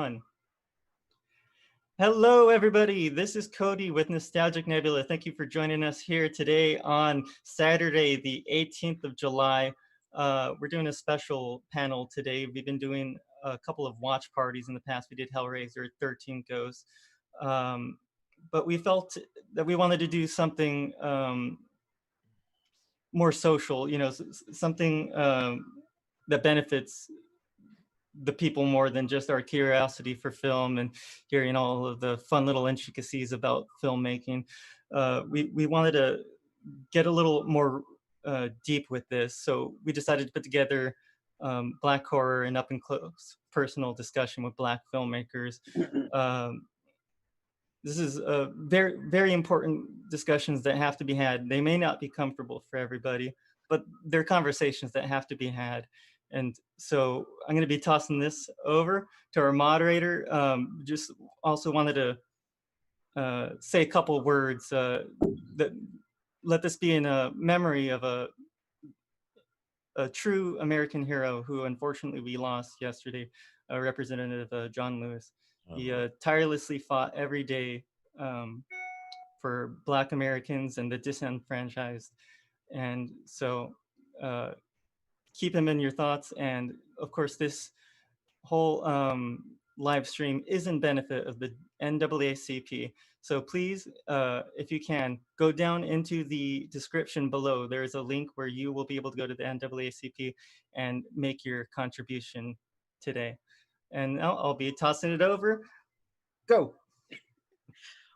One. Hello, everybody. This is Cody with Nostalgic Nebula. Thank you for joining us here today on Saturday, the 18th of July. We're doing a special panel today. We've been doing a couple of watch parties in the past. We did Hellraiser, 13 Ghosts. But we felt that we wanted to do something more social, something that benefits the people more than just our curiosity for film and hearing all of the fun little intricacies about filmmaking. We wanted to get a little more deep with this, so we decided to put together Black horror and up and close personal discussion with Black filmmakers. This is very, very important discussions that have to be had. They may not be comfortable for everybody, but they're conversations that have to be had. And so I'm going to be tossing this over to our moderator. Just also wanted to say a couple of words that let this be in a memory of a true American hero who unfortunately we lost yesterday, Representative John Lewis. He tirelessly fought every day for Black Americans and the disenfranchised. And so keep him in your thoughts. And of course, this whole live stream is in benefit of the NAACP. So please, if you can, go down into the description below. There is a link where you will be able to go to the NAACP and make your contribution today. And now I'll be tossing it over. Go.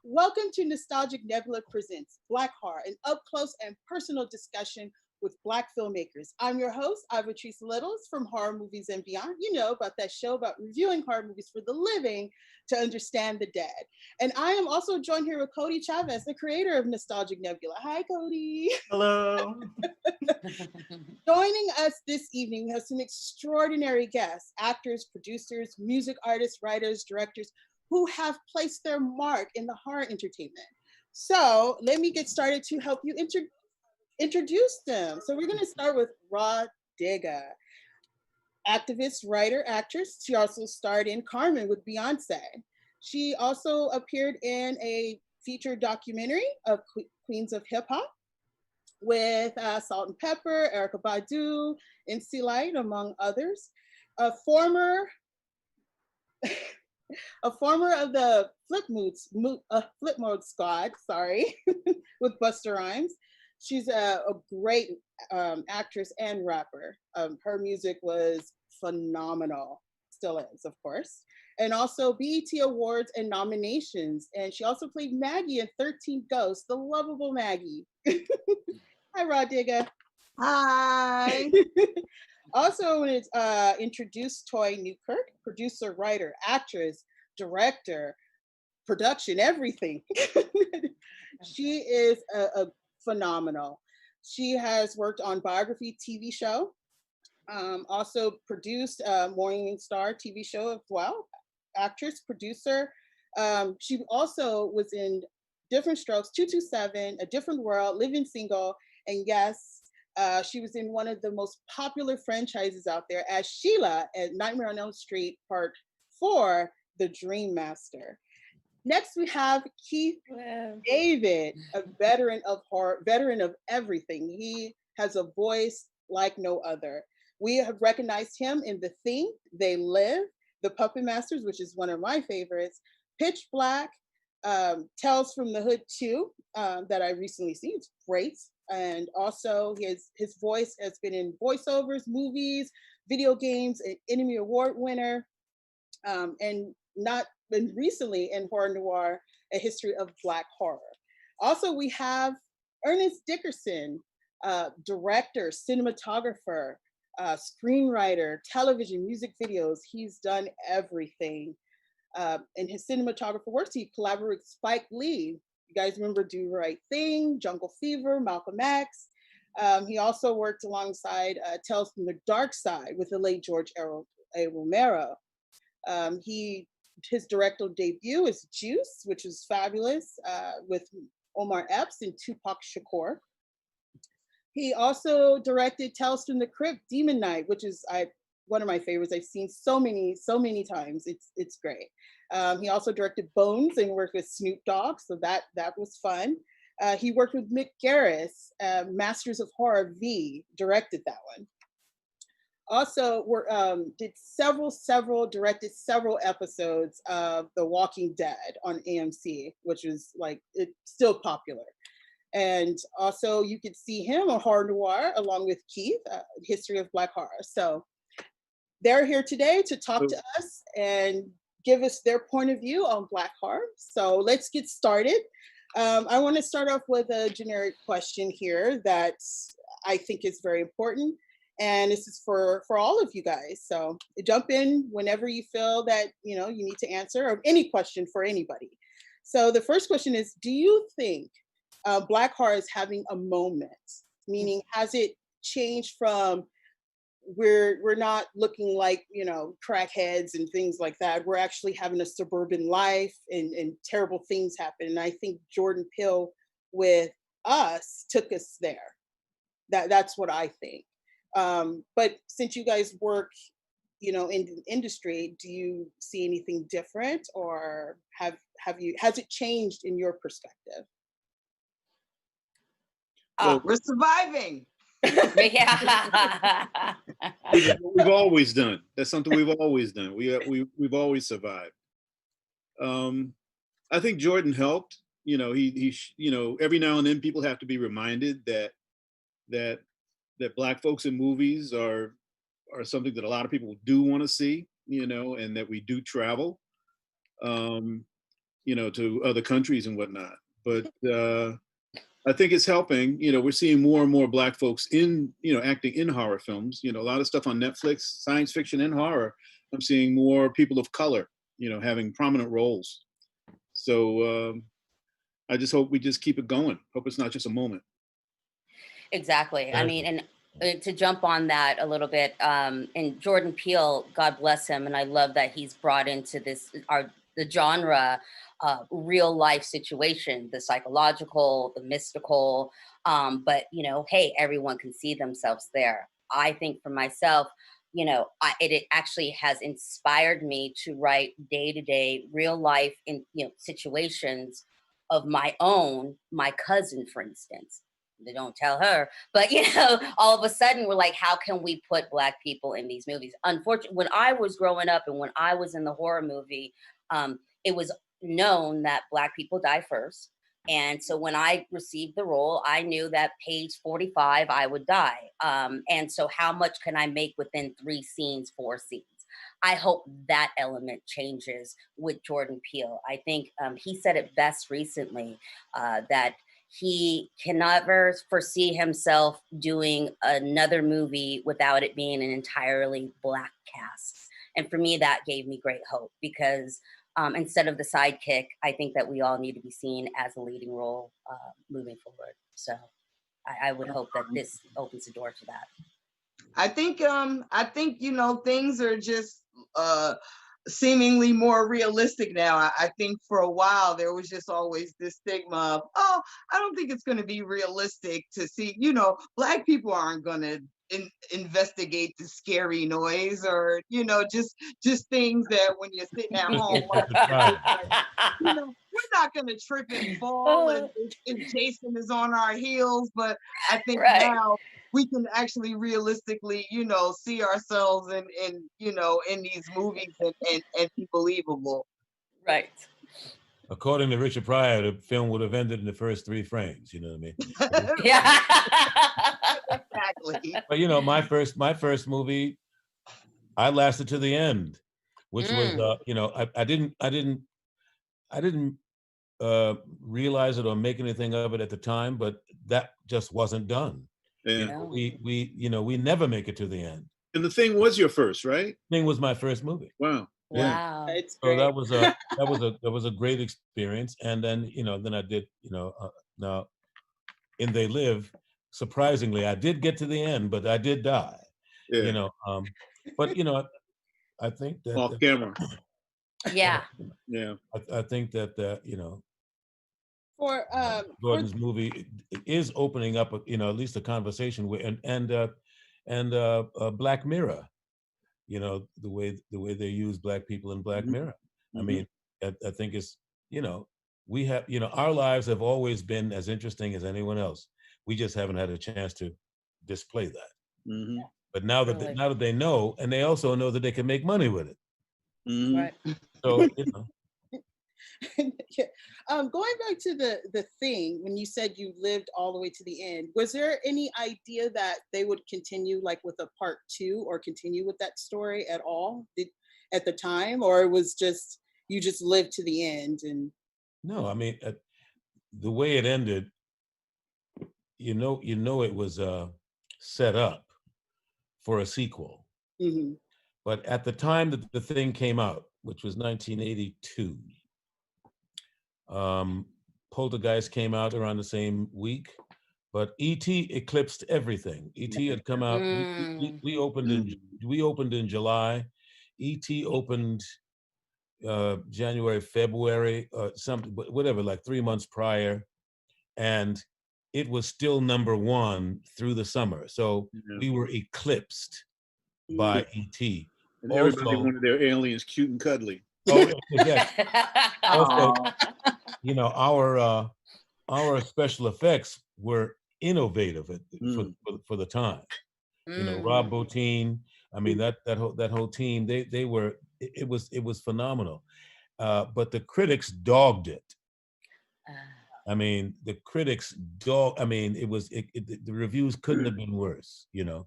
Welcome to Nostalgic Nebula Presents Black Horror, an up-close and personal discussion with Black filmmakers. I'm your host, Ivotres Littles from Horror Movies and Beyond. You know about that show about reviewing horror movies for the living to understand the dead. And I am also joined here with Cody Chavez, the creator of Nostalgic Nebula. Hi, Cody. Hello. Joining us this evening, we have some extraordinary guests, actors, producers, music artists, writers, directors, who have placed their mark in the horror entertainment. So let me get started to help you introduce them. So we're going to start with Digga, activist, writer, actress. She also starred in Carmen with Beyonce. She also appeared in a feature documentary of Queens of Hip Hop with Salt and Pepper, Erykah Badu, MC Lyte, among others. A former of the Flipmode squad, with Busta Rhymes. She's a great actress and rapper. Her music was phenomenal, still is, of course. And also BET Awards and nominations. And she also played Maggie in 13 Ghosts, the lovable Maggie. Hi, Digga. Hi. Also, I want to introduce Toy Newkirk, producer, writer, actress, director, production, everything. She is a phenomenal. She has worked on Biography TV show, also produced Morning Star TV show as well. Actress, producer. She also was in Different Strokes, 227, A Different World, Living Single, and yes, she was in one of the most popular franchises out there as Sheila at Nightmare on Elm Street Part 4, The Dream Master. Next, we have Keith David, a veteran of horror, veteran of everything. He has a voice like no other. We have recognized him in The Thing, They Live, The Puppet Masters, which is one of my favorites, Pitch Black, Tales from the Hood 2, that I recently seen. It's great. And also his voice has been in voiceovers, movies, video games, an Emmy Award winner, and recently in Horror Noir, A History of Black Horror. Also, we have Ernest Dickerson, director, cinematographer, screenwriter, television, music videos. He's done everything. In his cinematographer works, he collaborated with Spike Lee. You guys remember Do the Right Thing, Jungle Fever, Malcolm X. He also worked alongside Tales from the Darkside with the late George A. Romero. His directorial debut is Juice, which is fabulous, with Omar Epps and Tupac Shakur. He also directed Tales from the Crypt, Demon Knight, which is, I one of my favorites. I've seen so many times. It's great. He also directed Bones and worked with Snoop Dogg, so that was fun. He worked with Mick Garris, Masters of Horror V, directed that one. Also, directed several episodes of The Walking Dead on AMC, which was like, it's still popular. And also you could see him on Horror Noir along with Keith, History of Black Horror. So they're here today to talk to us and give us their point of view on Black horror. So let's get started. I want to start off with a generic question here that I think is very important. And this is for all of you guys. So jump in whenever you feel that, you know, you need to answer, or any question for anybody. So the first question is, do you think Black horror is having a moment? Meaning, has it changed from we're not looking like, you know, crackheads and things like that. We're actually having a suburban life and terrible things happen. And I think Jordan Peele with Us took us there. That's what I think. But since you guys work, you know, in the industry, do you see anything different, or has it changed in your perspective? We're surviving. Yeah. We've always done. That's something we've always done. We've always survived. I think Jordan helped. You know, he you know, every now and then people have to be reminded that Black folks in movies are something that a lot of people do want to see. You know, and that we do travel, you know, to other countries and whatnot. But I think it's helping. You know, we're seeing more and more Black folks in, you know, acting in horror films. You know, a lot of stuff on Netflix, science fiction and horror. I'm seeing more people of color, you know, having prominent roles. So I just hope we just keep it going. Hope it's not just a moment. Exactly. I mean, and to jump on that a little bit, and Jordan Peele, God bless him, and I love that he's brought into this the genre real life situation, the psychological, the mystical, but you know, hey, everyone can see themselves there. I think for myself, you know, it actually has inspired me to write day-to-day real life in, you know, situations of my own. My cousin, for instance, they don't tell her, but you know, all of a sudden we're like, how can we put Black people in these movies? Unfortunately, when I was growing up and when I was in the horror movie, it was known that Black people die first. And so when I received the role, I knew that page 45, I would die. And so how much can I make within 3 scenes, 4 scenes? I hope that element changes with Jordan Peele. I think he said it best recently, that he can never foresee himself doing another movie without it being an entirely Black cast. And for me, that gave me great hope, because instead of the sidekick, I think that we all need to be seen as a leading role moving forward. So I would hope that this opens the door to that. I think you know, things are just seemingly more realistic now. I think for a while there was just always this stigma of, oh, I don't think it's going to be realistic to see, you know, Black people aren't going to investigate the scary noise, or, you know, just things that when you're sitting at home, you know, we're not going to trip and fall if Jason is on our heels. But I think now we can actually realistically, you know, see ourselves in you know, in these movies and be believable. Right. According to Richard Pryor, the film would have ended in the first 3 frames. You know what I mean? Yeah. Exactly. But you know, my first movie, I lasted to the end, which was you know, I didn't realize it or make anything of it at the time, but that just wasn't done. Yeah. You know, we never make it to the end. And The Thing was your first, right? Thing was my first movie. Wow. Wow. Yeah. It's So great. that was a great experience. And then, you know, then I did, you know, now in They Live, surprisingly, I did get to the end, but I did die. Yeah. You know, but you know, I think that Off camera. Yeah. Yeah. I think that you know, For Gordon's movie is opening up, you know, at least a conversation with and Black Mirror. you know, the way they use Black people in Black Mirror. I mean, I think it's, you know, we have, you know, our lives have always been as interesting as anyone else. We just haven't had a chance to display that. But now that they know, and they also know that they can make money with it. Right. So, you know. Yeah. Going back to the thing, when you said you lived all the way to the end, was there any idea that they would continue like with a part 2 or continue with that story at all at the time, or it was just you just lived to the end? And no, I mean, the way it ended, you know, it was set up for a sequel. But at the time that the thing came out, which was 1982, Poltergeist came out around the same week, but E.T. eclipsed everything. E.T. had come out. We opened in July. E.T. opened January, February, something, whatever, like 3 months prior, and it was still #1 through the summer. So we were eclipsed by E.T. And everybody wanted their aliens cute and cuddly. Oh, yeah. Also, you know, our special effects were innovative for the time. You know, Rob Bottin, I mean, that whole team, they were, it was phenomenal. But the critics dogged it. I mean, the critics I mean, the reviews couldn't have been worse, you know.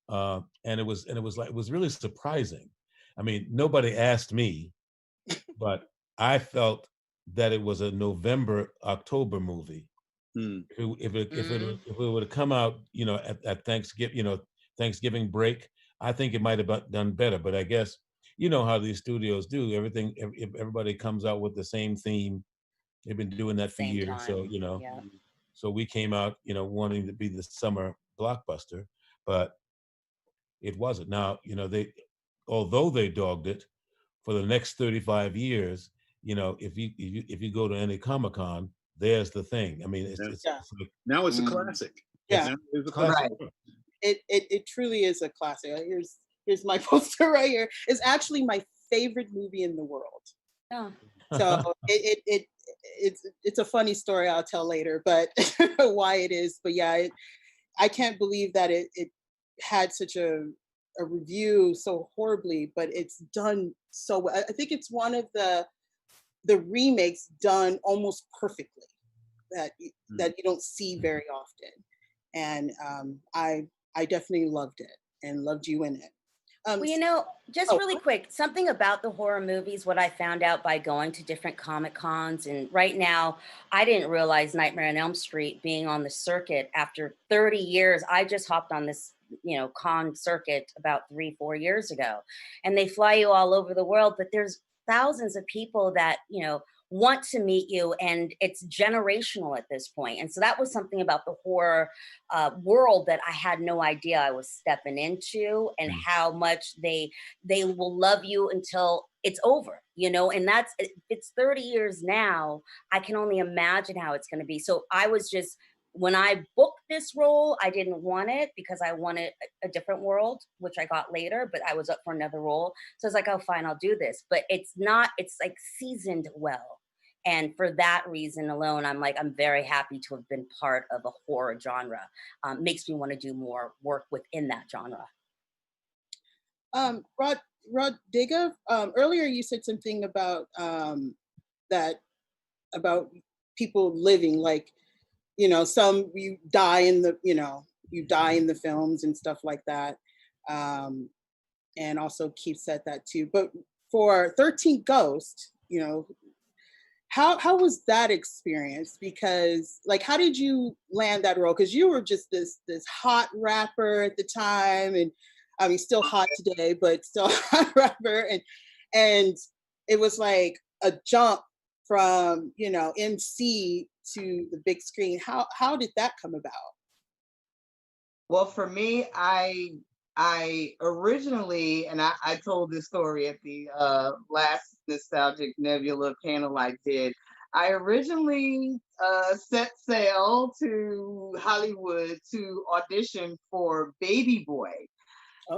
And it was like, it was really surprising. I mean, nobody asked me, but I felt that it was a November, October movie. If it would have come out, you know, at Thanksgiving, you know, Thanksgiving break, I think it might have done better. But I guess, you know how these studios do everything. Everybody comes out with the same theme. They've been doing that for years. So, you know, so we came out, you know, wanting to be the summer blockbuster, but it wasn't. Now, you know, although they dogged it for the next 35 years, you know, if you go to any Comic-Con, there's the thing. I mean, it's like, now it's a classic. Yeah, it's a classic. It truly is a classic. Here's my poster right here. It's actually my favorite movie in the world. So it's a funny story I'll tell later, but why it is. But yeah, I can't believe that it had such a review so horribly, but it's done so well. I think it's one of the remakes done almost perfectly that you don't see very often. And I definitely loved it and loved you in it. Well, you know, just really quick, something about the horror movies, what I found out by going to different Comic Cons, and right now, I didn't realize Nightmare on Elm Street being on the circuit after 30 years. I just hopped on this, you know, con circuit about 3-4 years ago, and they fly you all over the world, but there's thousands of people that, you know, want to meet you, and it's generational at this point. And so that was something about the horror world that I had no idea I was stepping into, and how much they will love you until it's over, you know. And it's 30 years now. I can only imagine how it's going to be. So I was just, when I booked this role, I didn't want it because I wanted a different world, which I got later, but I was up for another role. So I was like, oh, fine, I'll do this. But it's like seasoned well. And for that reason alone, I'm very happy to have been part of a horror genre. Makes me want to do more work within that genre. Rod Digga, earlier you said something about about people living, like, you know, some you die in the films and stuff like that. And also Keith said that too. But for 13 Ghosts, you know, how was that experience? Because, like, how did you land that role? Because you were just this hot rapper at the time, and I mean, still hot today, but still a hot rapper, and it was like a jump from, you know, MC to the big screen. How did that come about? Well, for me, I originally, and I told this story at the last Nostalgic Nebula panel I did. I originally set sail to Hollywood to audition for Baby Boy.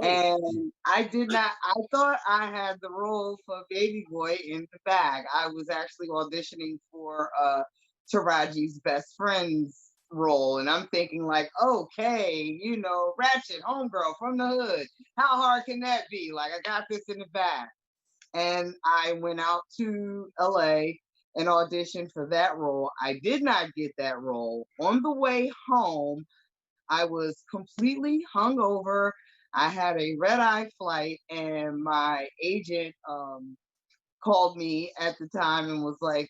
And I did not, I thought I had the role for Baby Boy in the bag. I was actually auditioning for Taraji's best friend's role. And I'm thinking like, okay, you know, Ratchet, homegirl from the hood. How hard can that be? Like, I got this in the bag. And I went out to LA and auditioned for that role. I did not get that role. On the way home, I was completely hungover. I had a red-eye flight, and my agent called me at the time and was like,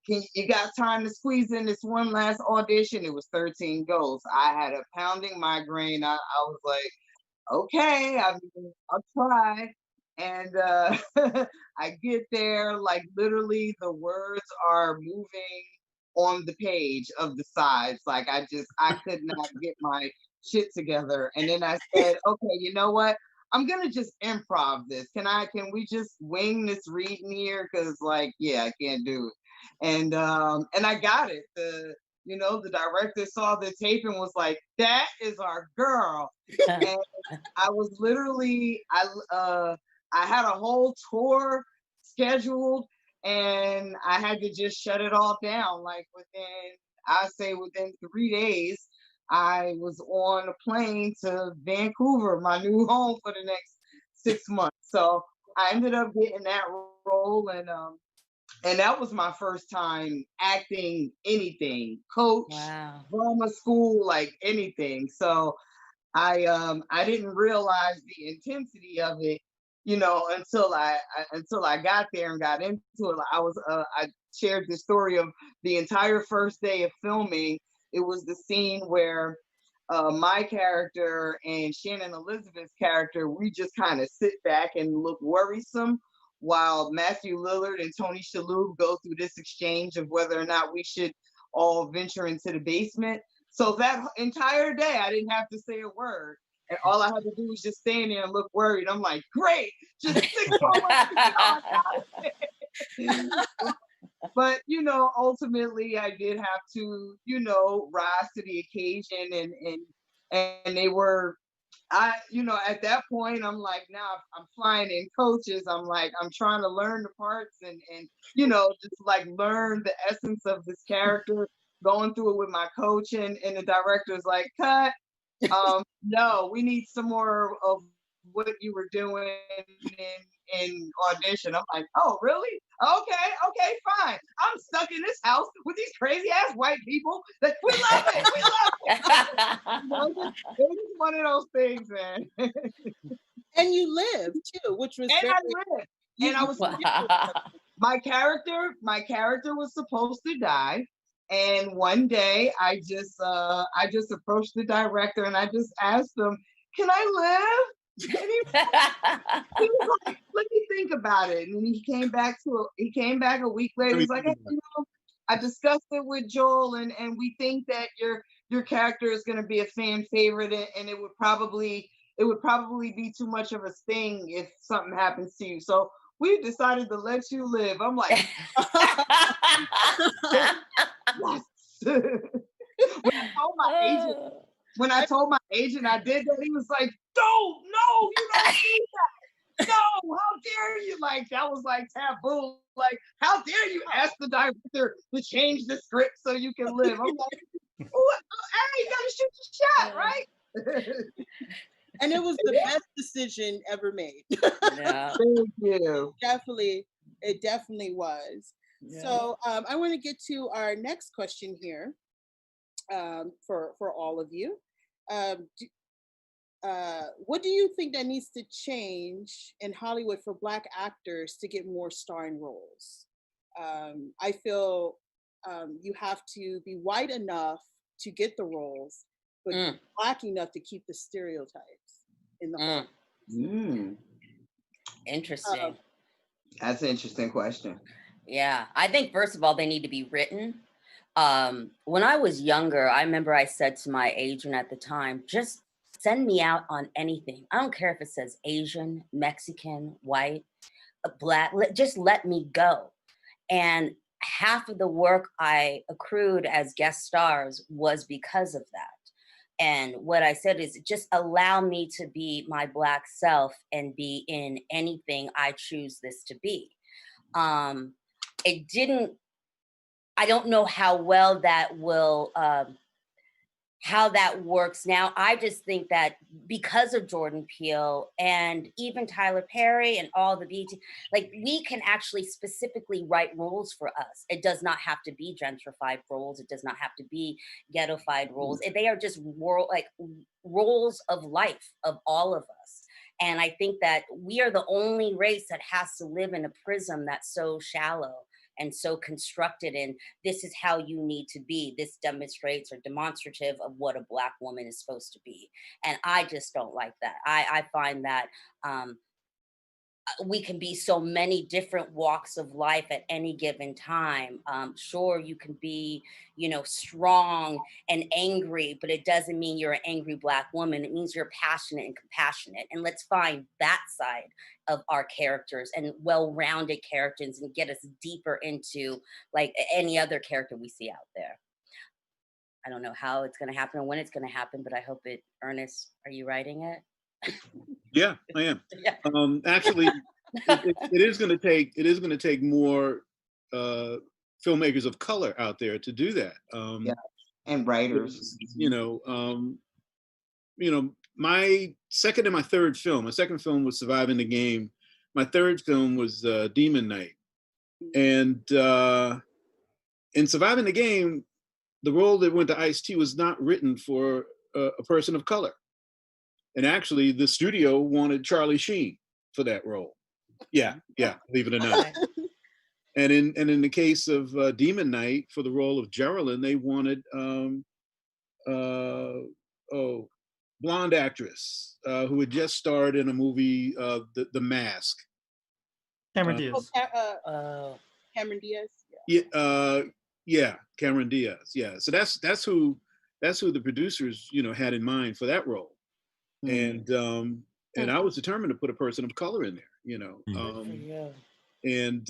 you got time to squeeze in this one last audition? It was 13 goals. I had a pounding migraine. I was like, okay, I'll try. And I get there, like literally the words are moving on the page of the sides. Like I could not get my shit together. And then I said, okay, you know what? I'm gonna just improv this. Can we just wing this reading here? Cause like, yeah, I can't do it. And I got it. The director saw the tape and was like, that is our girl. And I was literally, I had a whole tour scheduled, and I had to just shut it all down. Like within 3 days, I was on a plane to Vancouver, my new home for the next 6 months. So I ended up getting that role, and that was my first time acting anything, coach, drama school, like anything. So I didn't realize the intensity of it, until I got there and got into it. I shared the story of the entire first day of filming. It was the scene where my character and Shannon Elizabeth's character, we just kind of sit back and look worrisome while Matthew Lillard and Tony Shalhoub go through this exchange of whether or not we should all venture into the basement. So that entire day, I didn't have to say a word. And all I had to do was just stand there and look worried. I'm like, great, just 6 more. But, ultimately I did have to, rise to the occasion, and they were, at that point, I'm like, now I'm flying in coaches. I'm like, I'm trying to learn the parts and just like learn the essence of this character, going through it with my coach, and the director's like, cut. No, we need some more of what you were doing in audition. I'm like, oh, really? Okay, fine. I'm stuck in this house with these crazy ass white people that we love it. It was one of those things, man. And you lived too, which was I lived. And I was my character was supposed to die. And one day I just approached the director and I just asked him, can I live? And he was like, let me think about it. And he came back a week later. He's like, hey, I discussed it with Joel, and we think that your character is going to be a fan favorite, and it would probably be too much of a sting if something happens to you. So we decided to let you live. I'm like, yes. When I told my agent I did that, he was like, no, you don't do that. No, how dare you? Like, that was like taboo. Like, how dare you ask the director to change the script so you can live? I'm like, hey, you gotta shoot your shot, right? And it was the best decision ever made. Yeah. Thank you. It definitely was. Yeah. So I want to get to our next question here for all of you. What do you think that needs to change in Hollywood for Black actors to get more starring roles? I feel you have to be white enough to get the roles, but Black enough to keep the stereotypes in the home. Interesting. That's an interesting question. Yeah, I think first of all, they need to be written. When I was younger, I remember I said to my agent at the time, just send me out on anything. I don't care if it says Asian, Mexican, white, Black, just let me go. And half of the work I accrued as guest stars was because of that. And what I said is just allow me to be my Black self and be in anything I choose this to be. It didn't, I don't know how well that will, how that works now. I just think that because of Jordan Peele and even Tyler Perry and all the BT, like we can actually specifically write roles for us. It does not have to be gentrified roles. It does not have to be ghettofied roles. They are just roles of life of all of us. And I think that we are the only race that has to live in a prism that's so shallow and so constructed in this is how you need to be. This demonstrates or demonstrative of what a Black woman is supposed to be. And I just don't like that. I find that we can be so many different walks of life at any given time. Sure, you can be, you know, strong and angry, but it doesn't mean you're an angry Black woman. It means you're passionate and compassionate. And let's find that side of our characters and well-rounded characters and get us deeper into like any other character we see out there. I don't know how it's going to happen or when it's going to happen, but I hope it. Ernest, are you writing it? Yeah, I am. Yeah. Actually, it is going to take more filmmakers of color out there to do that. Yeah, and writers. You know, my second and my third film. My second film was Surviving the Game. My third film was Demon Knight, and in Surviving the Game, the role that went to Ice-T was not written for a person of color. And actually, the studio wanted Charlie Sheen for that role. Yeah, believe it or not. And in the case of Demon Knight, for the role of Geraldine, they wanted blonde actress who had just starred in a movie, The Mask. Cameron Diaz. Cameron Diaz. Yeah, Cameron Diaz. Yeah, so that's who the producers, you know, had in mind for that role. And I was determined to put a person of color in there, you know. And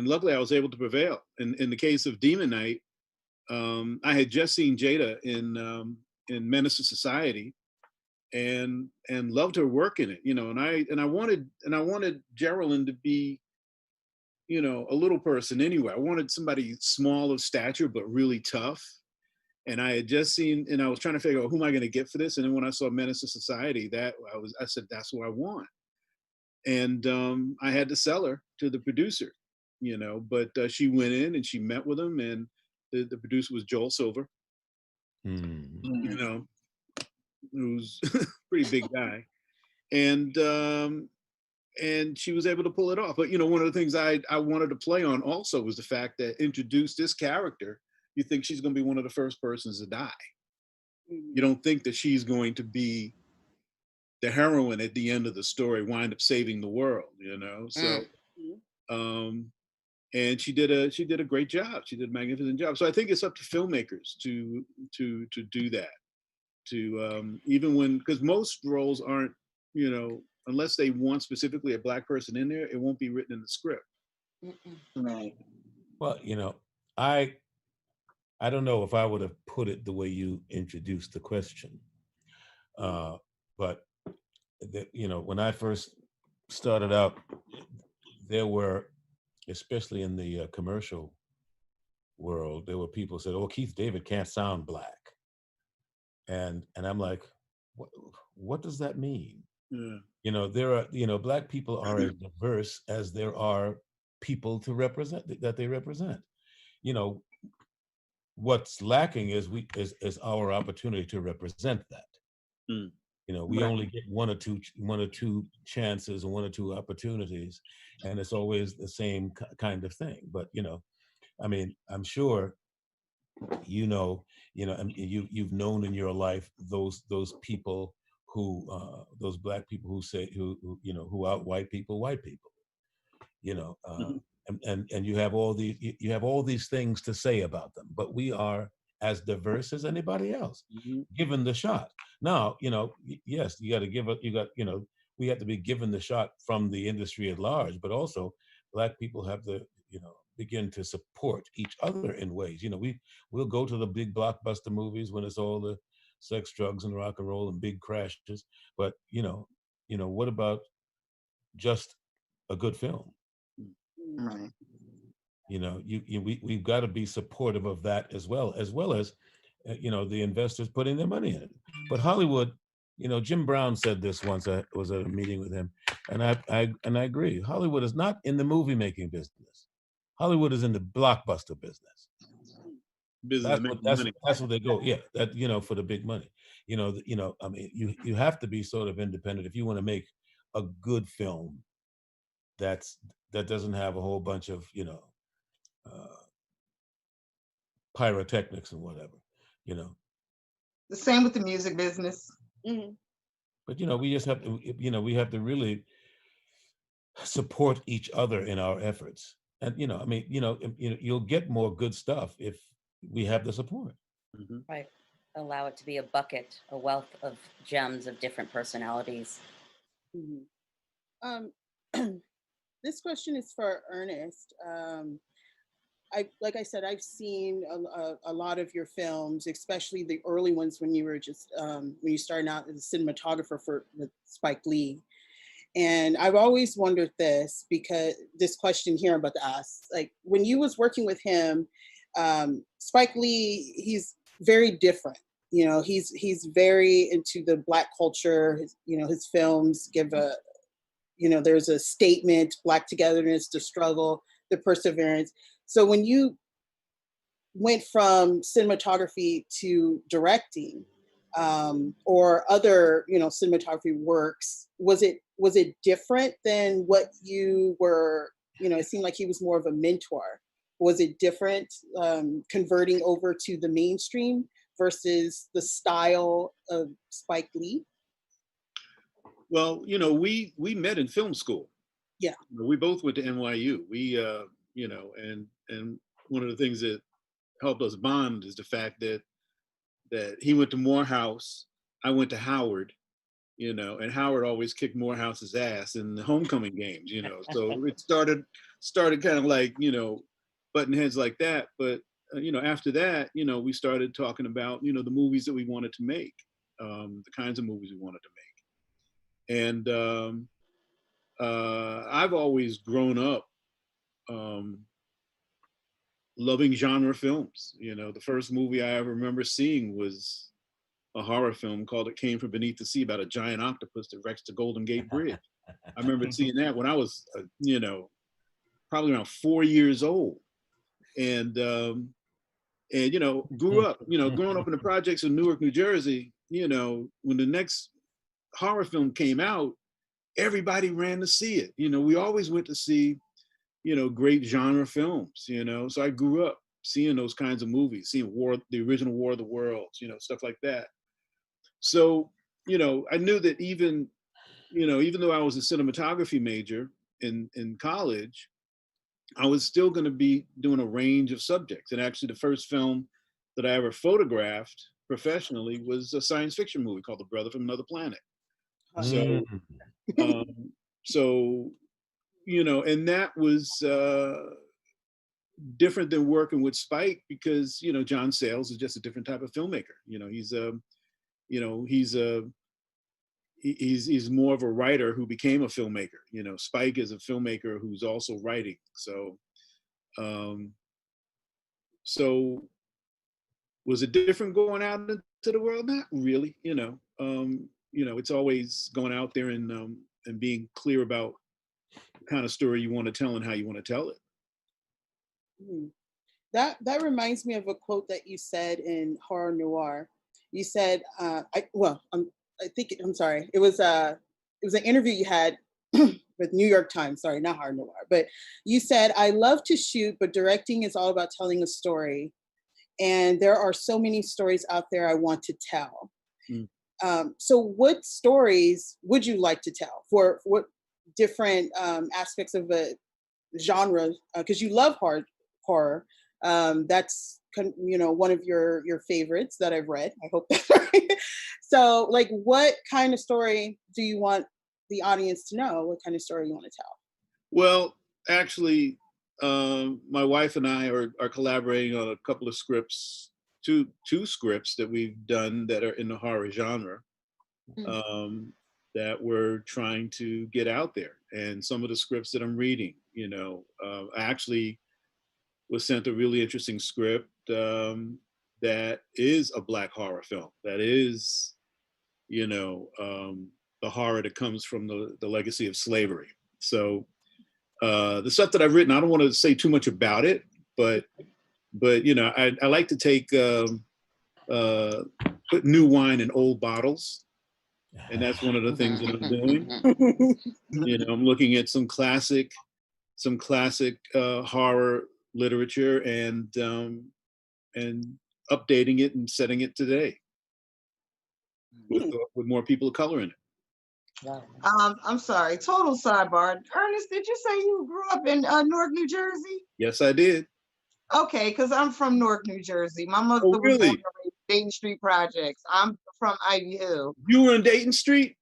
luckily I was able to prevail. In the case of Demon Knight, I had just seen Jada in Menace to Society, and loved her work in it, you know. And I wanted Geraldine to be, you know, a little person anyway. I wanted somebody small of stature but really tough. And I had just seen, and I was trying to figure out who am I going to get for this. And then when I saw Menace to Society, I said, that's what I want. And I had to sell her to the producer, you know, but she went in and she met with him, and the producer was Joel Silver, you know, who's a pretty big guy. And she was able to pull it off. But, you know, one of the things I wanted to play on also was the fact that introduced this character, you think she's going to be one of the first persons to die. You don't think that she's going to be the heroine at the end of the story, wind up saving the world, you know? So, and she did a great job. She did a magnificent job. So I think it's up to filmmakers to do that, to even when, because most roles aren't, you know, unless they want specifically a Black person in there, it won't be written in the script. Right. Well, you know, I don't know if I would have put it the way you introduced the question, but you know, when I first started out, there were, especially in the commercial world, there were people who said, "Oh, Keith David can't sound Black," and I'm like, what does that mean? Yeah. You know, there are, you know, Black people are as diverse as there are people to represent that they represent. You know, what's lacking is our opportunity to represent that. You know, we only get one or two chances and one or two opportunities, and it's always the same kind of thing. But, you know, I mean, I'm sure, you know, and you've known in your life those people who those Black people who say who you know, who out white people, you know, and you have all these things to say about them, but we are as diverse as anybody else, given the shot. Now, you know, yes, you know, we have to be given the shot from the industry at large, but also Black people have to, you know, begin to support each other in ways. You know, we'll go to the big blockbuster movies when it's all sex, drugs, and rock and roll and big crashes. But what about just a good film? Right. We've got to be supportive of that as well as the investors putting their money in it. But Hollywood, Jim Brown said this once. I was at a meeting with him, and I agree. Hollywood is not in the movie making business. Hollywood is in the blockbuster business. That's what they go. Yeah, that for the big money. I mean, you have to be sort of independent if you want to make a good film that doesn't have a whole bunch of pyrotechnics and whatever. The same with the music business. Mm-hmm. But we just have to we have to really support each other in our efforts. And you'll get more good stuff if we have the support. Mm-hmm. Right. Allow it to be a bucket, a wealth of gems of different personalities. Mm-hmm. This question is for Ernest. Like I said, I've seen a lot of your films, especially the early ones when you were just when you started out as a cinematographer with Spike Lee. And I've always wondered this, because this question here I'm about to ask, like when you was working with him, Spike Lee, he's very different. He's very into the Black culture. His films give there's a statement: Black togetherness, the struggle, the perseverance. So when you went from cinematography to directing, or other, cinematography works, was it different than what you were? It seemed like he was more of a mentor. Was it different converting over to the mainstream versus the style of Spike Lee? Well, we met in film school. Yeah. We both went to NYU. We, and one of the things that helped us bond is the fact that he went to Morehouse, I went to Howard, and Howard always kicked Morehouse's ass in the homecoming games, So it started kind of like, button heads like that. But, after that, we started talking about, the movies that we wanted to make, the kinds of movies we wanted to make. And I've always grown up loving genre films. The first movie I ever remember seeing was a horror film called It Came From Beneath the Sea, about a giant octopus that wrecks the Golden Gate Bridge. I remember seeing that when I was, probably around 4 years old. And grew up, growing up in the projects in Newark, New Jersey, when the next horror film came out, everybody ran to see it. We always went to see, great genre films, So I grew up seeing those kinds of movies, seeing the original War of the Worlds, stuff like that. So, I knew that even though I was a cinematography major in college, I was still going to be doing a range of subjects. And actually, the first film that I ever photographed professionally was a science fiction movie called The Brother from Another Planet. So, and that was different than working with Spike, because John Sayles is just a different type of filmmaker. He's more of a writer who became a filmmaker. Spike is a filmmaker who's also writing. So, was it different going out into the world? Not really. It's always going out there and being clear about the kind of story you want to tell and how you want to tell it. That reminds me of a quote that you said in Horror Noir. You said, it was an interview you had with New York Times, sorry, not Horror Noir, but you said, "I love to shoot, but directing is all about telling a story. And there are so many stories out there I want to tell." So what stories would you like to tell? For what different aspects of a genre? Because you love horror. That's one of your favorites that I've read. I hope that's right. So, like, what kind of story do you want the audience to know? What kind of story you want to tell? Well, actually, my wife and I are collaborating on a couple of scripts. two scripts that we've done that are in the horror genre, that we're trying to get out there. And some of the scripts that I'm reading, you know, I actually was sent a really interesting script that is a Black horror film, that is, you know, the horror that comes from the legacy of slavery. So the stuff that I've written, I don't want to say too much about it, but you know, I like to take put new wine in old bottles, and that's one of the things that I'm doing. You know, I'm looking at some classic horror literature and updating it and setting it today with more people of color in it. I'm sorry, total sidebar. Ernest, did you say you grew up in Newark, New Jersey? Yes, I did. Okay, because I'm from Newark, New Jersey. My mother was really? born in Dayton Street Projects. I'm from Ivy Hill. You were in Dayton Street?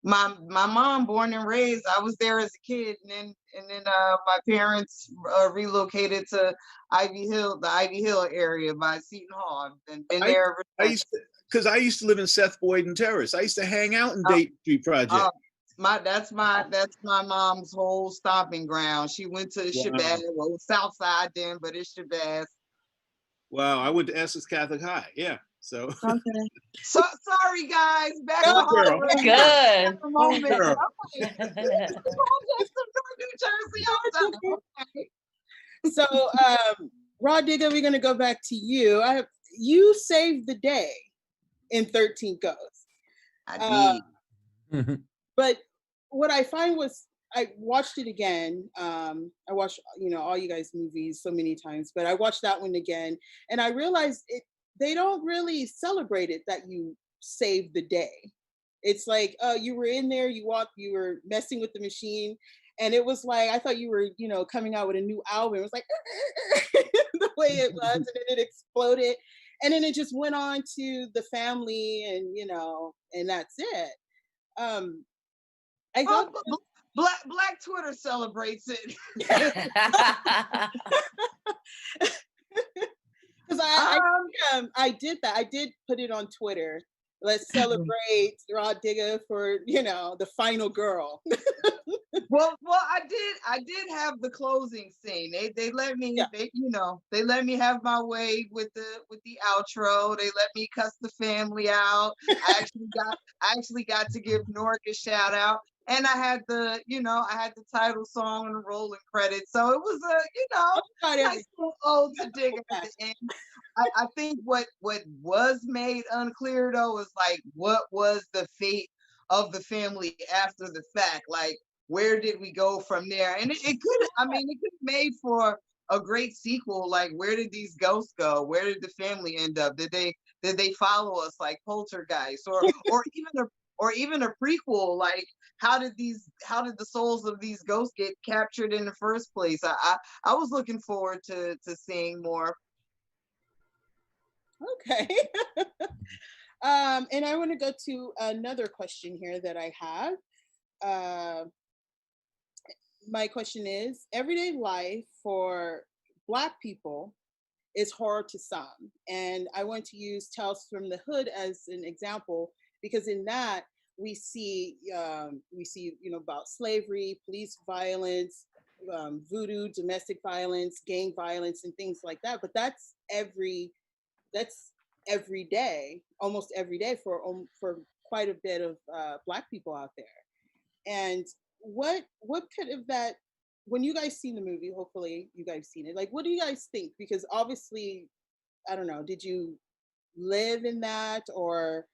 My mom born and raised. I was there as a kid, and then my parents relocated to Ivy Hill, the Ivy Hill area by Seton Hall, and been there ever since. Because I used to live in Seth Boyden Terrace. I used to hang out in Dayton Street Project. That's my mom's whole stomping ground. She went to Shabazz, well, South Side then, but it's Shabazz. Wow, I went to Essex Catholic High. Yeah, so. Okay. So sorry, guys. Back to girl. Good. Moment. So, Raw Digga, we're gonna go back to you. You saved the day in 13 Ghosts. I did. But what I find was, I watched it again. I watched, you know, all you guys' movies so many times, but I watched that one again, and I realized they don't really celebrate it that you saved the day. It's like, you were in there, you were messing with the machine, and it was like, I thought you were, you know, coming out with a new album. It was like the way it was, and then it exploded, and then it just went on to the family, and you know, and that's it. I thought Black Twitter celebrates it. Because I did that. I did put it on Twitter. Let's celebrate Raw Digga for, you know, the final girl. Well, I did have the closing scene. They let me, they let me have my way with the outro. They let me cuss the family out. I actually got to give Newark a shout out. And I had the title song and the rolling credits. So it was a, nice little ode to Digga at the end. I think what was made unclear though was like, what was the fate of the family after the fact? Like, where did we go from there? And it could have made for a great sequel. Like, where did these ghosts go? Where did the family end up? Did they follow us like Poltergeist, or even a prequel? Like, how did the souls of these ghosts get captured in the first place? I was looking forward to seeing more. Okay. And I want to go to another question here that I have. My question is, everyday life for Black people is horror to some. And I want to use Tales from the Hood as an example, because in that we see about slavery, police violence, voodoo, domestic violence, gang violence, and things like that. But that's every day, almost every day for quite a bit of Black people out there. And what could have that, when you guys seen the movie, hopefully you guys seen it, like, what do you guys think? Because obviously, I don't know, did you live in that, or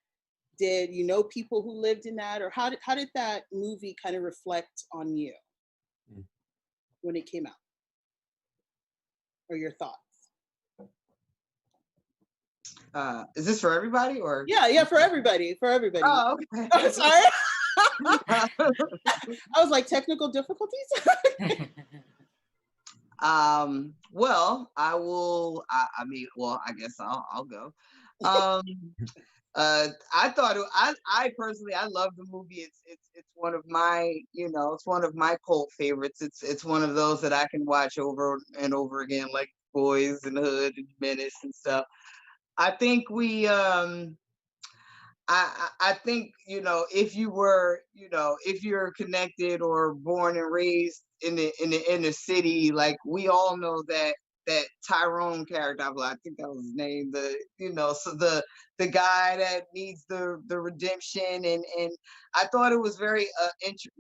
did you know people who lived in that, or how did that movie kind of reflect on you when it came out, or your thoughts? Is this for everybody, or? Yeah, for everybody. Oh, okay. Oh, sorry. I was like, technical difficulties. Well, I will. I guess I'll go. I personally, I love the movie. It's one of my, it's one of my cult favorites. It's one of those that I can watch over and over again, like Boys in the Hood and Menace and stuff. I think we I think, you know, if you were, you know, if you're connected or born and raised in the inner city, like we all know that Tyrone character, I think that was his name, the, you know, so the guy that needs the redemption, and I thought it was very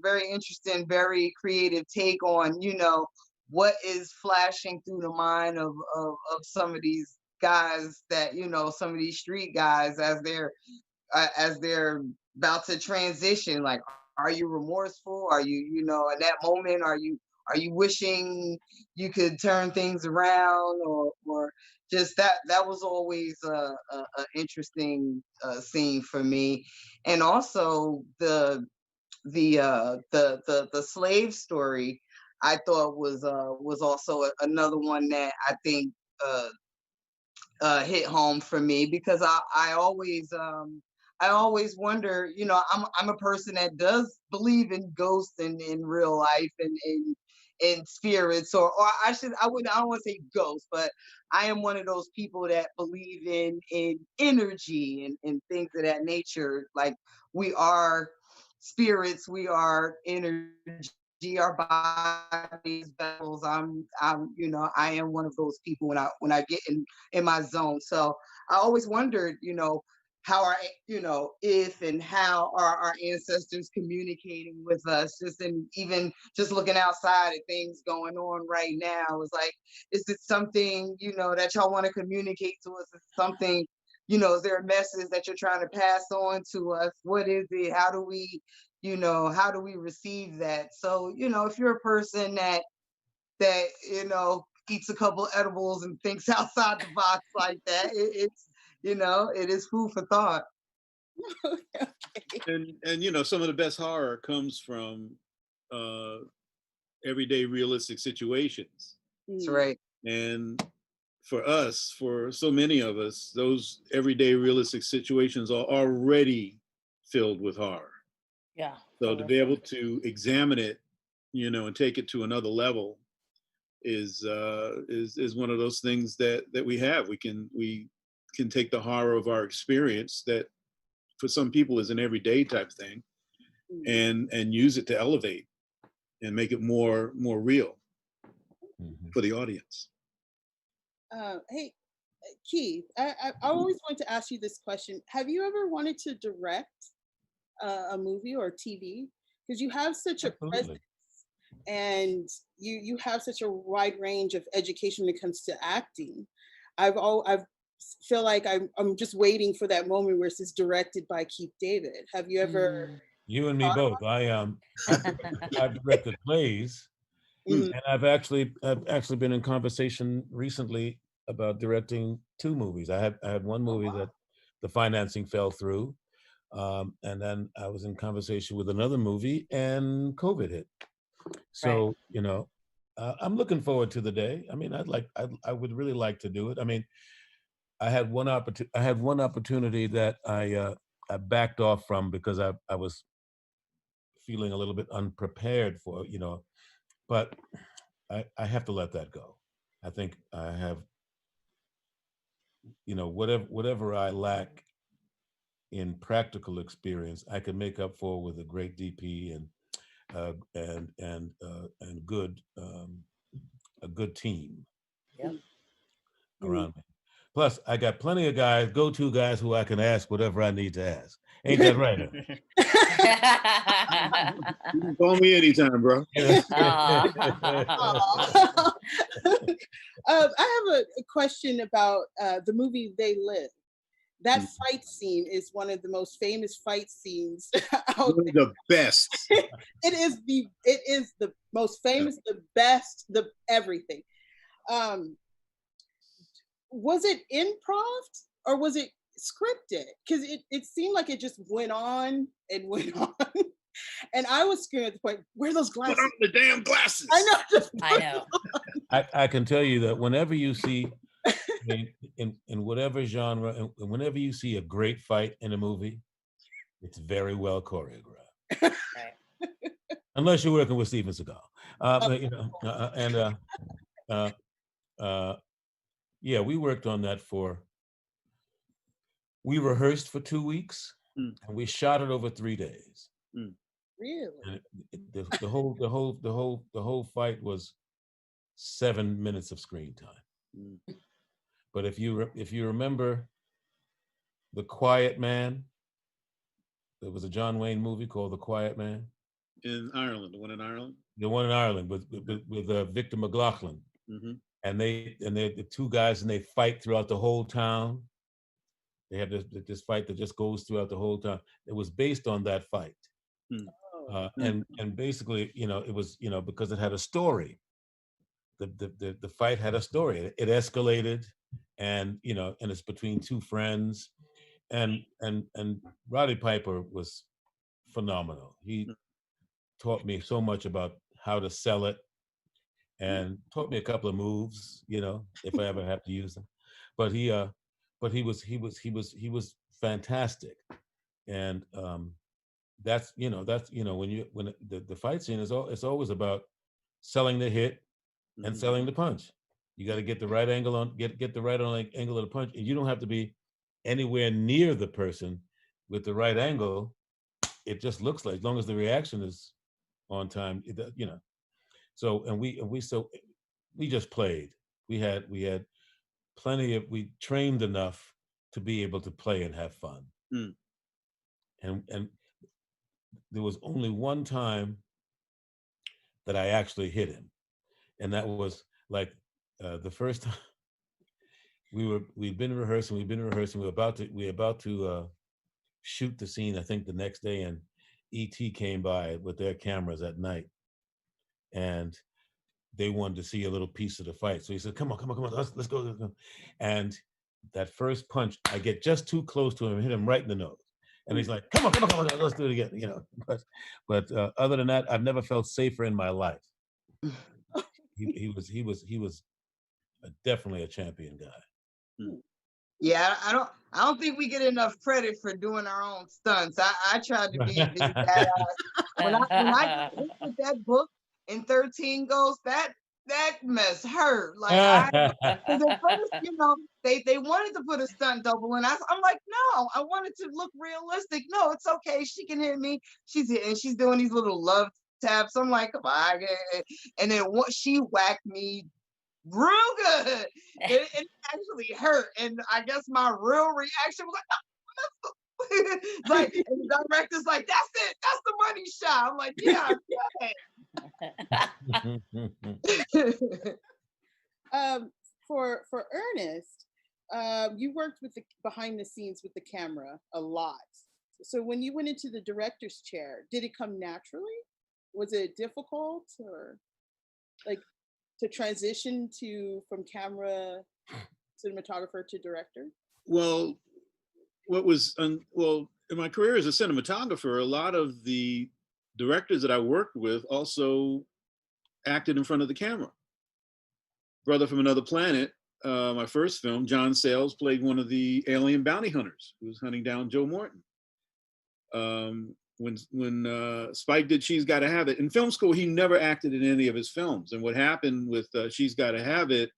very interesting, very creative take on, you know, what is flashing through the mind of some of these guys, that, you know, some of these street guys as they're about to transition. Like, are you remorseful? Are you, you know, in that moment, are you wishing you could turn things around, or just that was always a interesting scene for me. And also the slave story, I thought was also another one that I think hit home for me, because I always wonder, you know, I'm a person that does believe in ghosts and in real life, and in spirits, or I don't want to say ghosts, but I am one of those people that believe in energy and things of that nature. Like, we are spirits, we are energy, our bodies vessels. You know, I am one of those people when I get in my zone. So I always wondered, you know, how are, you know, if and how are our ancestors communicating with us, just, and even just looking outside at things going on right now. It's like, is it something, you know, that y'all want to communicate to us? Is it something, you know, is there a message that you're trying to pass on to us? What is it? How do we, you know, how do we receive that? So, you know, if you're a person that you know, eats a couple edibles and thinks outside the box like that, it's, you know, it is food for thought. Okay. And you know, some of the best horror comes from everyday realistic situations. That's right. And for us, for so many of us, those everyday realistic situations are already filled with horror. Yeah. So to be able to examine it, you know, and take it to another level is one of those things that we have. We can take the horror of our experience, that for some people is an everyday type thing, and use it to elevate and make it more real for the audience. Hey, Keith, I always wanted to ask you this question. Have you ever wanted to direct a movie or TV? Because you have such a presence, and you have such a wide range of education when it comes to acting. I've feel like I'm just waiting for that moment where it's directed by Keith David. Have you ever? You and me both. I've directed plays, and I've actually been in conversation recently about directing 2 movies. I had one movie that the financing fell through, and then I was in conversation with another movie, and COVID hit. So right. You know, I'm looking forward to the day. I mean, I would really like to do it. I mean, I had one opportunity that I backed off from because I was feeling a little bit unprepared for, you know, but I have to let that go. I think I have, you know, whatever I lack in practical experience, I can make up for with a great DP and good a good team around me. Plus, I got plenty of guys, go-to guys who I can ask whatever I need to ask. Ain't that right? You can call me anytime, bro. I have a question about the movie They Live. That fight scene is one of the most famous fight scenes out there. The best. It is the most famous, the best, the everything. Was it improv or was it scripted? Because it seemed like it just went on and went on. And I was scared at the point, where are those glasses? Put on the damn glasses. I know. I can tell you that whenever you see, in whatever genre, and whenever you see a great fight in a movie, it's very well choreographed. Right. Unless you're working with Steven Seagal. You know, yeah, we worked on that for We rehearsed for 2 weeks, and we shot it over 3 days. Really? And the whole fight was 7 minutes of screen time. But if you remember The Quiet Man, there was a John Wayne movie called The Quiet Man. In Ireland, the one in Ireland. The one in Ireland with Victor McLaughlin, and they're the two guys, and they fight throughout the whole town. They have this fight that just goes throughout the whole town. It was based on that fight, and basically, it was because it had a story. The fight had a story. It escalated, and and it's between two friends, and Roddy Piper was phenomenal. He taught me so much about how to sell it, and taught me a couple of moves, if I ever have to use them. But he was fantastic, and that's when the fight scene it's always about selling the hit and selling the punch. You got to get the right angle on get the right angle of the punch, and you don't have to be anywhere near the person with the right angle. It just looks like, as long as the reaction is on time, So we just played. We had we trained enough to be able to play and have fun. And there was only one time that I actually hit him, and that was like the first time we'd been rehearsing. We're about to shoot the scene, I think the next day, and E.T. came by with their cameras at night, and they wanted to see a little piece of the fight. So he said, come on, let's go. And that first punch, I get just too close to him and hit him right in the nose. And he's like, come on, let's do it again. But other than that, I've never felt safer in my life. He was definitely a champion guy. Yeah, I don't think we get enough credit for doing our own stunts. I tried to be a big badass. When I hit with that book in 13 Ghosts, that mess hurt. Like at first, they wanted to put a stunt double in. I'm like, no, I wanted to look realistic. No, it's okay. She can hit me. She's doing these little love taps. I'm like, come on. And then she whacked me real good. It actually hurt. And I guess my real reaction was like, like, and the director's like, that's it. That's the money shot. I'm like, yeah. For Ernest, you worked with behind the scenes with the camera a lot. So when you went into the director's chair, did it come naturally? Was it difficult, or like to transition from camera cinematographer to director? Well, in my career as a cinematographer, a lot of the directors that I worked with also acted in front of the camera. Brother from Another Planet, my first film, John Sayles played one of the alien bounty hunters who was hunting down Joe Morton. When Spike did She's Gotta Have It, in film school, he never acted in any of his films. And what happened with She's Gotta Have It,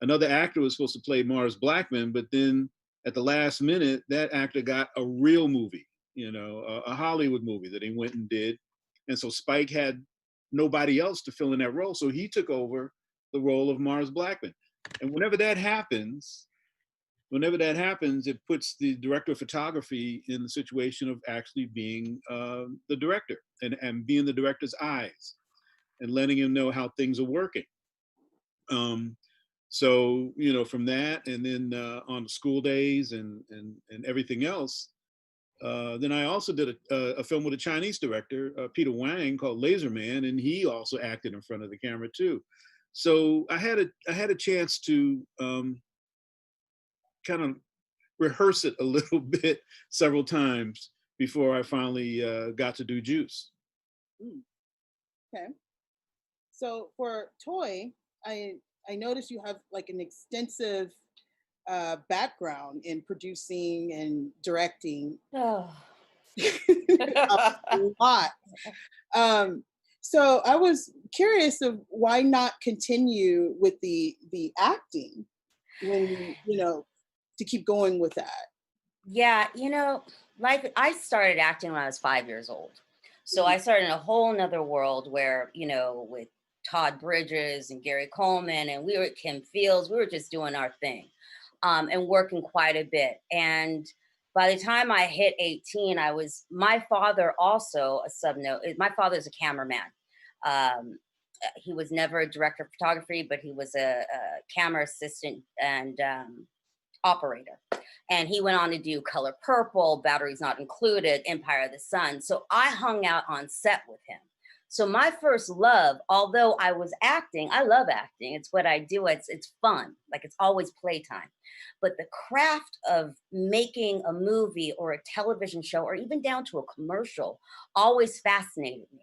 another actor was supposed to play Mars Blackman, but then at the last minute, that actor got a real movie, a Hollywood movie that he went and did. And so Spike had nobody else to fill in that role. So he took over the role of Mars Blackman. And whenever that happens, it puts the director of photography in the situation of actually being the director and being the director's eyes and letting him know how things are working. So, from that, and then on the school days and everything else, then I also did a film with a Chinese director, Peter Wang, called Laser Man, and he also acted in front of the camera too. So I had a chance to kind of rehearse it a little bit several times before I finally got to do Juice. Okay. So for Toy, I noticed you have like an extensive background in producing and directing. Oh. A lot. So I was curious of why not continue with the acting when to keep going with that. Yeah, like I started acting when I was 5 years old. So I started in a whole nother world where, with Todd Bridges and Gary Coleman, and we were at Kim Fields, we were just doing our thing, and working quite a bit. And by the time I hit 18, my father also, a sub note, my father's a cameraman. Um, he was never a director of photography, but he was a camera assistant and operator. And he went on to do Color Purple, Batteries Not Included, Empire of the Sun. So I hung out on set with him. So my first love, although I was acting, I love acting. It's what I do. It's fun. Like, it's always playtime. But the craft of making a movie or a television show, or even down to a commercial, always fascinated me.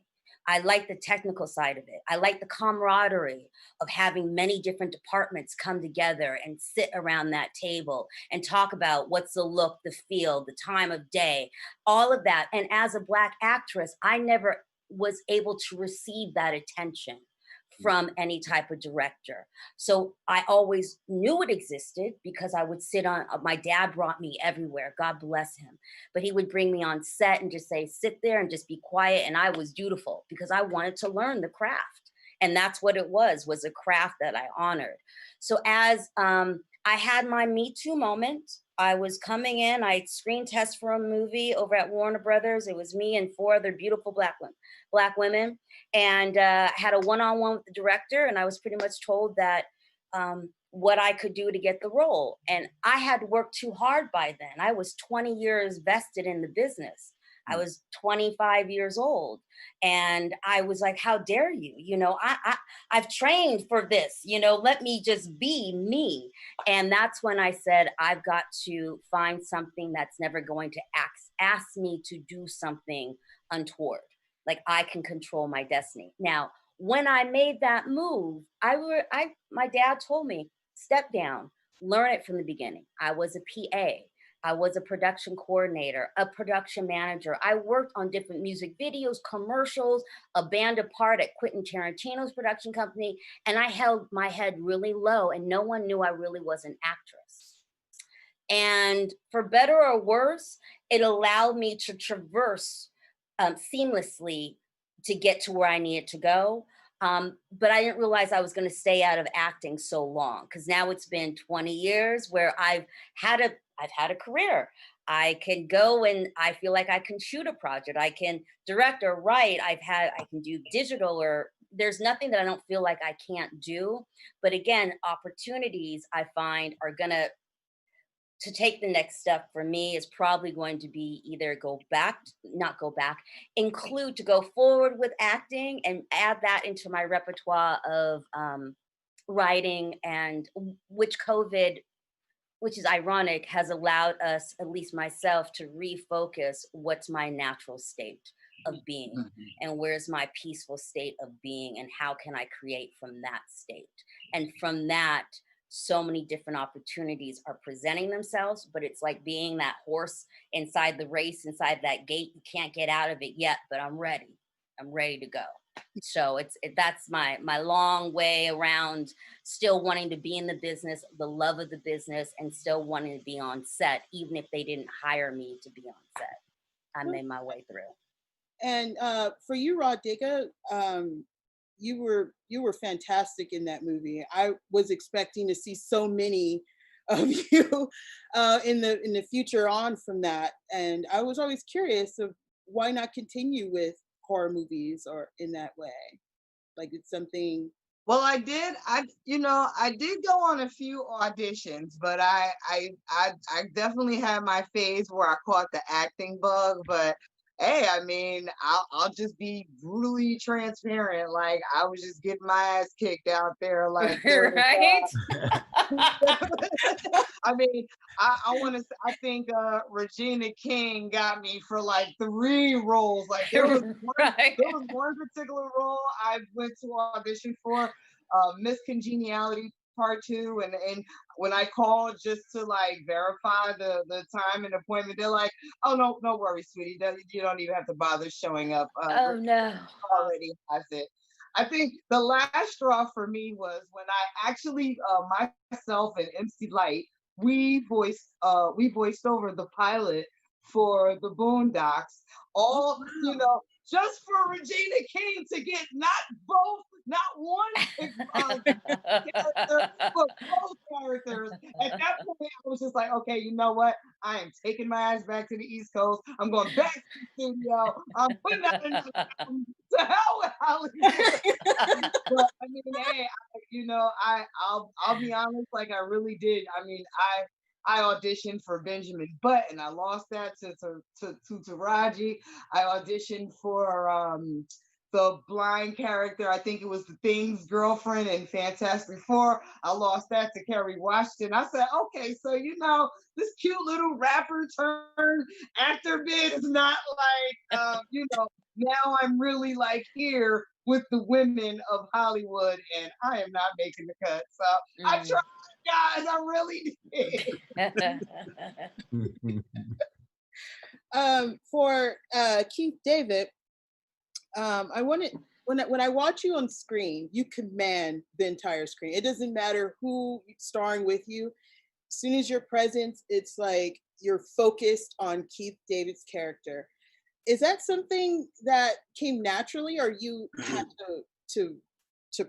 I like the technical side of it. I like the camaraderie of having many different departments come together and sit around that table and talk about what's the look, the feel, the time of day, all of that. And as a Black actress, I never was able to receive that attention from any type of director. So I always knew it existed because I would sit on, my dad brought me everywhere, God bless him. But he would bring me on set and just say, sit there and just be quiet. And I was dutiful because I wanted to learn the craft. And that's what it was a craft that I honored. So as I had my Me Too moment, I was coming in, I screen test for a movie over at Warner Brothers. It was me and 4 other beautiful Black women. And had a one-on-one with the director. And I was pretty much told that what I could do to get the role. And I had worked too hard by then. I was 20 years vested in the business. I was 25 years old. And I was like, how dare you? I've trained for this, let me just be me. And that's when I said, I've got to find something that's never going to ask me to do something untoward. Like, I can control my destiny. Now, when I made that move, my dad told me, step down, learn it from the beginning. I was a PA. I was a production coordinator, a production manager. I worked on different music videos, commercials, a band apart at Quentin Tarantino's production company. And I held my head really low and no one knew I really was an actress. And for better or worse, it allowed me to traverse seamlessly to get to where I needed to go. But I didn't realize I was going to stay out of acting so long, because now it's been 20 years where I've had a career. I can go and I feel like I can shoot a project. I can direct or write. I can do digital, or there's nothing that I don't feel like I can't do. But again, opportunities I find are to take the next step for me is probably going to be either include to go forward with acting and add that into my repertoire of writing, and which COVID, which is ironic, has allowed us, at least myself, to refocus what's my natural state of being and where's my peaceful state of being and how can I create from that state. And from that, so many different opportunities are presenting themselves, but it's like being that horse inside the race, inside that gate. You can't get out of it yet, but I'm ready to go. So that's my long way around still wanting to be in the business, the love of the business, and still wanting to be on set, even if they didn't hire me to be on set. I made my way through. And for you, Digga, you were fantastic in that movie. I was expecting to see so many of you in the future on from that, and I was always curious of why not continue with horror movies or in that way. Like, it's something. Well, I did go on a few auditions, but I definitely had my phase where I caught the acting bug. But hey, I mean, I'll just be brutally transparent. Like, I was just getting my ass kicked out there, like, right. I mean, I think Regina King got me for like 3 roles. Like, there was one particular role I went to audition for, Miss Congeniality Part 2, and when I called just to like verify the time and appointment, they're like, "Oh, no worries, sweetie. You don't even have to bother showing up." Oh no! Already has it. I think the last straw for me was when I actually myself and MC Light we voiced over the pilot for the Boondocks. All, you know, just for Regina King to get not one character, but both characters. At that point, I was just like, okay, you know what? I am taking my ass back to the East Coast. I'm going back to the studio. I'm putting out another album. To hell with Hollywood. But I mean, hey, I'll be honest, like I really did. I mean, I auditioned for Benjamin Button. I lost that to Taraji. I auditioned for the blind character. I think it was the Thing's girlfriend in Fantastic Four. I lost that to Kerry Washington. I said, okay, so you know, this cute little rapper turned actor bit is not like now I'm really like here with the women of Hollywood, and I am not making the cut. So I tried, guys. I really did. For Keith David, I wanted when I watch you on screen, you command the entire screen. It doesn't matter who's starring with you. As soon as you're present, it's like you're focused on Keith David's character. Is that something that came naturally, or you had to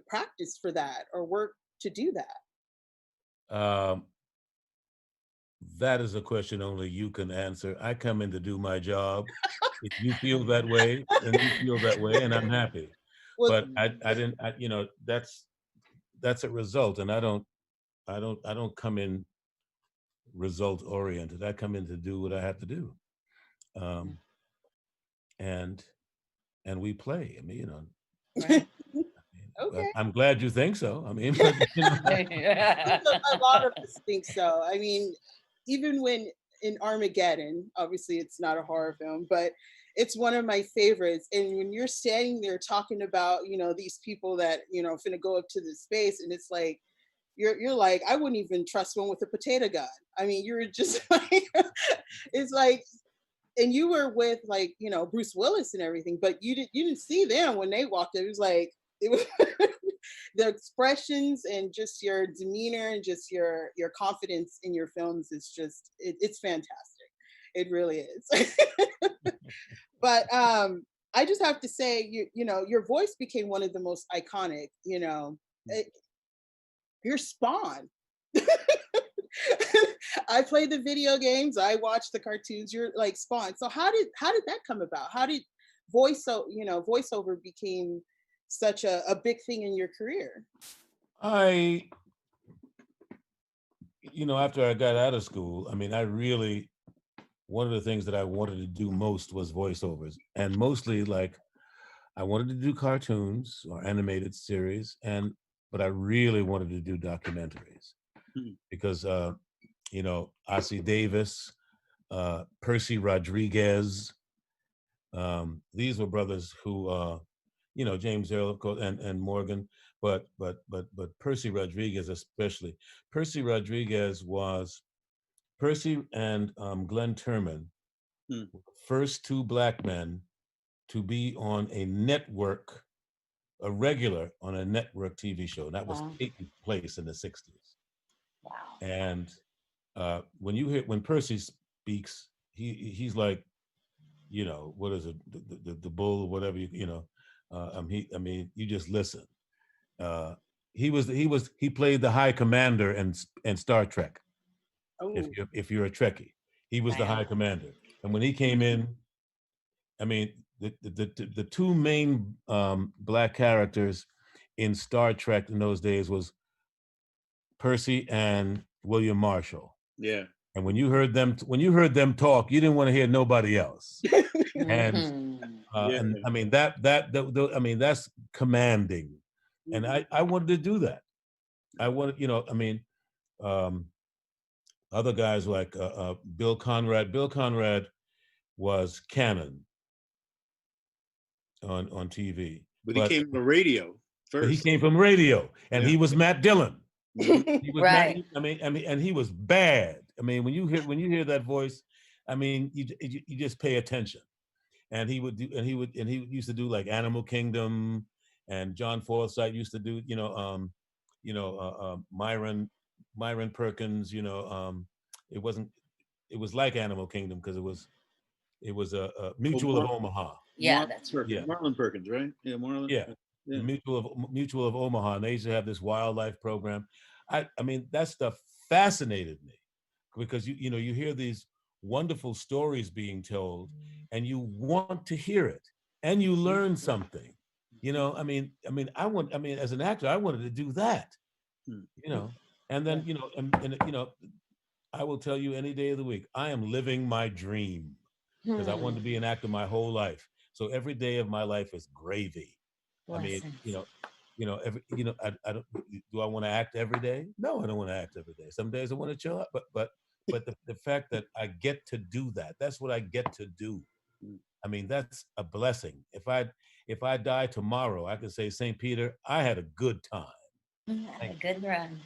practice for that or work to do that? That is a question only you can answer. I come in to do my job. If you feel that way, then you feel that way, and I'm happy. Well, but I didn't. You know, that's a result, and I don't come in result oriented. I come in to do what I have to do. And we play. I mean, you know. Right. Okay. I'm glad you think so. I mean, but, you know. A lot of us think so. I mean, even when in Armageddon, obviously it's not a horror film, but it's one of my favorites. And when you're standing there talking about, you know, these people that, you know, finna go up to the space, and it's like, you're like, I wouldn't even trust one with a potato gun. I mean, you're just like, it's like, and you were with like, you know, Bruce Willis and everything, but you didn't see them when they walked in. It was like, the expressions and just your demeanor and just your confidence in your films is just, it's fantastic. It really is. But I just have to say, you know, your voice became one of the most iconic, you know, your Spawn. I played the video games, I watched the cartoons, you're like Spawn. So how did that come about? How did voiceover became such a big thing in your career? You know, after I got out of school, I mean, one of the things that I wanted to do most was voiceovers, and mostly like I wanted to do cartoons or animated series, but I really wanted to do documentaries because, you know, Ossie Davis, Percy Rodriguez, these were brothers who, you know, James Earl, of course, and Morgan, but Percy Rodriguez especially. Percy Rodriguez was Percy and Glenn Turman, first two Black men to be on a network, a regular on a network TV show. And that was taking place in the 60s. Wow. And when Percy speaks, he's like, you know, what is it, the bull or whatever, you know. I mean, you just listen. He played the High Commander in Star Trek. Oh. If you're a Trekkie, he was the High Commander. And when he came in, I mean, the two main Black characters in Star Trek in those days was Percy and William Marshall. Yeah. And when you heard them talk, you didn't want to hear nobody else. And and I mean I mean, that's commanding, and I wanted to do that. I wanted, you know, I mean, other guys like Bill Conrad. Bill Conrad was canon on TV, but he came from radio first. He came from radio, and he was Matt Dillon. He was right. I mean, and he was bad. I mean, when you hear that voice, I mean, you just pay attention. And he used to do like Animal Kingdom, and John Forsythe used to do, Myron Myron Perkins, you know, it was like Animal Kingdom because it was a Mutual of Omaha. Yeah, that's right. Yeah. Marlon Perkins, right? Yeah, Marlon. Yeah. Yeah. Mutual of Omaha. And they used to have this wildlife program. I mean, that stuff fascinated me because you know, you hear these wonderful stories being told and you want to hear it and you learn something. You know, I mean, as an actor, I wanted to do that. You know, and then, you know, and you know, I will tell you any day of the week, I am living my dream because I wanted to be an actor my whole life. So every day of my life is gravy. Blessings. I mean, I don't. Do I want to act every day? No, I don't want to act every day. Some days I want to chill out, but the fact that I get to do that's what I get to do. I mean, that's a blessing. If I die tomorrow, I can say, St. Peter, I had a good time. A good run.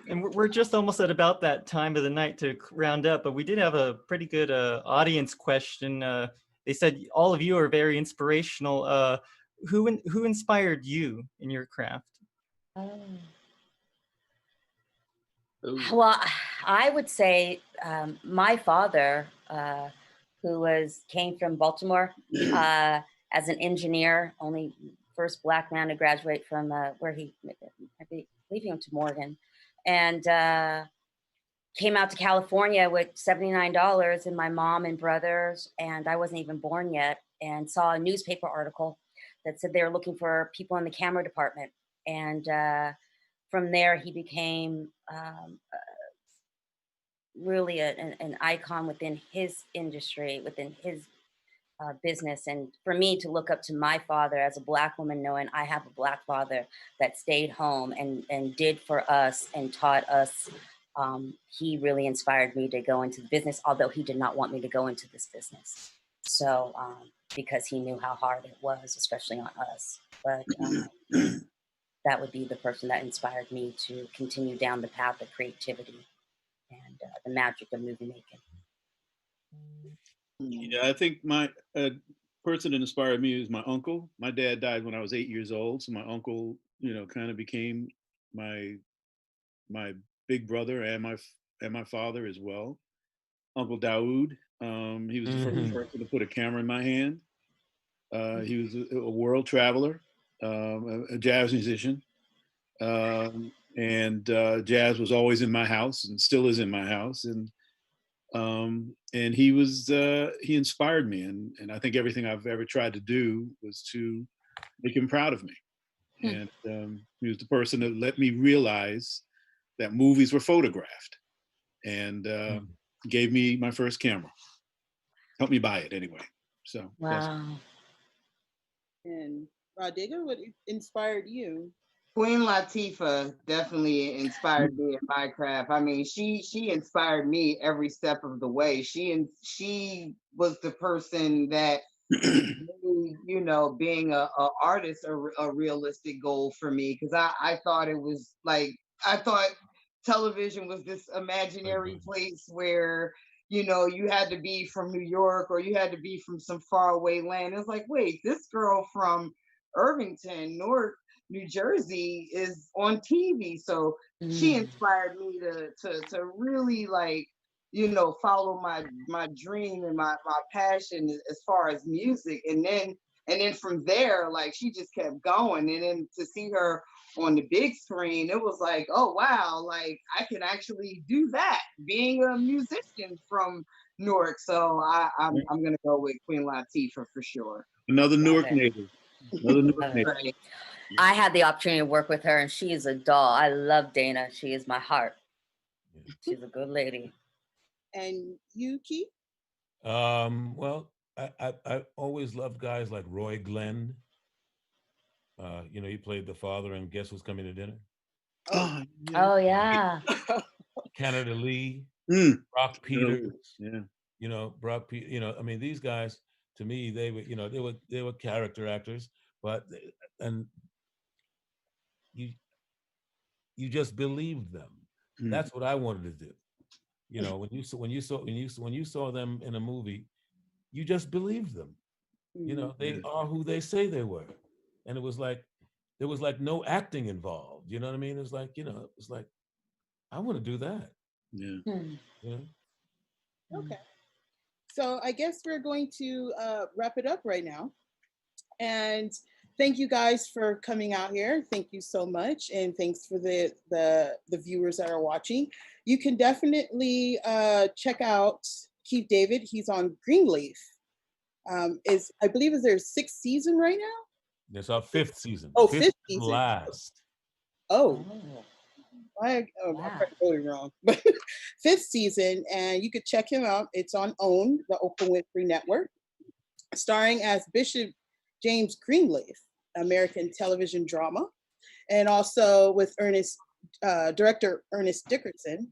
And we're just almost at about that time of the night to round up, but we did have a pretty good audience question. They said all of you are very inspirational. Who inspired you in your craft? Well, I would say my father, who came from Baltimore as an engineer, only first Black man to graduate from where I believe he went to Morgan, and came out to California with $79 and my mom and brothers, and I wasn't even born yet, and saw a newspaper article that said they were looking for people in the camera department. And from there, he became really an icon within his industry, within his business. And for me to look up to my father as a Black woman, knowing I have a Black father that stayed home and did for us and taught us, he really inspired me to go into the business, although he did not want me to go into this business. So, because he knew how hard it was, especially on us. But that would be the person that inspired me to continue down the path of creativity and the magic of movie making. Yeah, I think my person that inspired me is my uncle. My dad died when I was 8 years old, so my uncle, you know, kind of became my big brother and my father as well. Uncle Daoud. He was the first person to put a camera in my hand. He was a world traveler, a jazz musician, and jazz was always in my house and still is in my house. And he inspired me, and I think everything I've ever tried to do was to make him proud of me. And he was the person that let me realize that movies were photographed, and gave me my first camera. Helped me buy it anyway. So wow. And Digga, what inspired you? Queen Latifah definitely inspired me in my craft. I mean, she inspired me every step of the way. She was the person that made, you know, being a artist a realistic goal for me, because I thought it was like, I thought television was this imaginary place where, you know, you had to be from New York or you had to be from some faraway land. It's like, wait, this girl from Irvington, Newark, New Jersey is on TV. So she inspired me to really, like, you know, follow my dream and my passion as far as music. And then from there, like, she just kept going. And then to see her on the big screen, it was like, oh wow, like I can actually do that being a musician from Newark. So I'm gonna go with Queen Latifah for sure. Another Newark native. Another Newark native. Right. I had the opportunity to work with her, and she is a doll. I love Dana. She is my heart. She's a good lady. And you, Keith? Well, I always loved guys like Roy Glenn. You know, he played the father in Guess Who's Coming to Dinner? Oh yeah. Canada Lee, Brock Peters. Yeah. You know, you know, I mean, these guys, to me, they were, you know, they were character actors, but and you just believed them. That's what I wanted to do. You know, when you saw them in a movie, you just believed them. You know, they are who they say they were. And it was like, there was like no acting involved. You know what I mean? It's like, you know, it's like, I want to do that. Yeah. Yeah. Okay. So I guess we're going to wrap it up right now. And thank you guys for coming out here. Thank you so much. And thanks for the viewers that are watching. You can definitely check out Keith David. He's on Greenleaf. I believe is their 6th season right now? It's our 5th season. Oh, 5th season. last. Oh. I Wow. probably voted wrong, but 5th season, and you could check him out. It's on OWN, the Oprah Winfrey Network, starring as Bishop James Greenleaf, American television drama, and also with director Ernest Dickerson.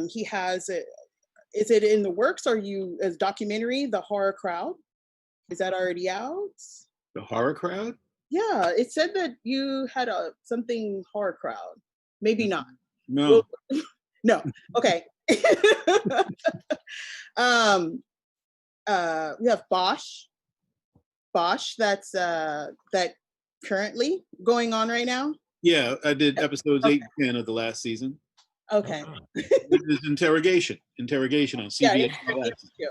He has is it in the works? Or you as documentary, The Horror Crowd? Is that already out? The Horror Crowd? Yeah, it said that you had something Horror Crowd. Maybe not. No. No. Okay. We have Bosch. That's that currently going on right now. Yeah, I did episodes 8 and 10 of the last season. Okay. There's interrogation on CBS. Yeah,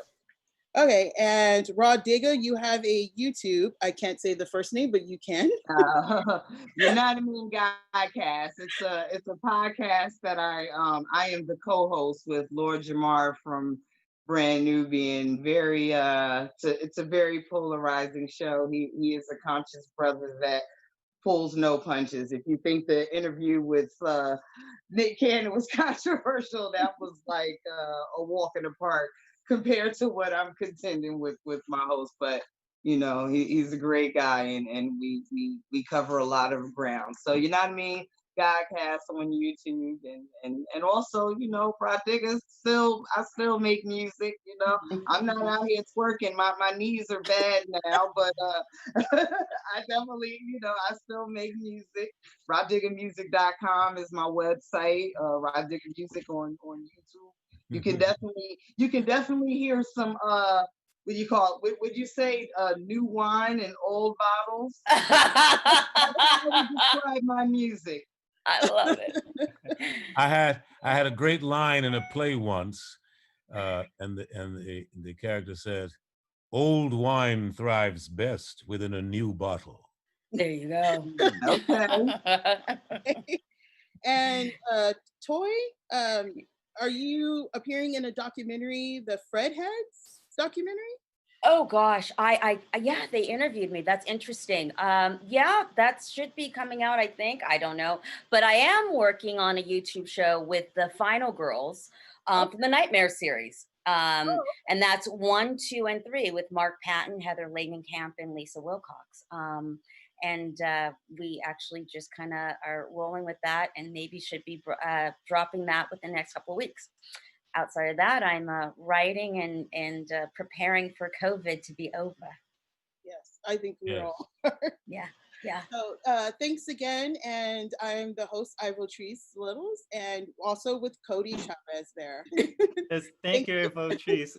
okay, and Raw Digga, you have a YouTube. I can't say the first name, but you can. You're Not a Mean Guy Cast. It's a podcast that I am the co-host with Lord Jamar from Brand Nubian. Very it's a very polarizing show. He is a conscious brother that pulls no punches. If you think the interview with Nick Cannon was controversial, that was like a walk in the park compared to what I'm contending with my host. But you know, he's a great guy, and we cover a lot of ground. So You Know What I Mean, Godcast on YouTube, and also, you know, Digga, I still make music. You know, I'm not out here twerking. My knees are bad now, but I definitely, you know, I still make music. RodDiggaMusic.com is my website. Digga Music on YouTube. You can definitely hear some what do you call it? Would you say new wine and old bottles? I would describe my music. I love it. I had a great line in a play once, and the character said, "Old wine thrives best within a new bottle." There you go. Okay. And Toy, are you appearing in a documentary, the Fred Heads documentary? Oh gosh, yeah, they interviewed me. That's interesting. Yeah, that should be coming out, I think. I don't know. But I am working on a YouTube show with the Final Girls from the Nightmare series. And that's 1, 2, and 3 with Mark Patton, Heather Langenkamp, and Lisa Wilcox. And we actually just kind of are rolling with that, and maybe should be dropping that within the next couple of weeks. Outside of that, I'm writing and preparing for COVID to be over. Yes, I think we're all. Yeah, yeah. So thanks again, and I'm the host, Ivotres Littles, and also with Cody Chavez there. Yes, thank you, Ivotres.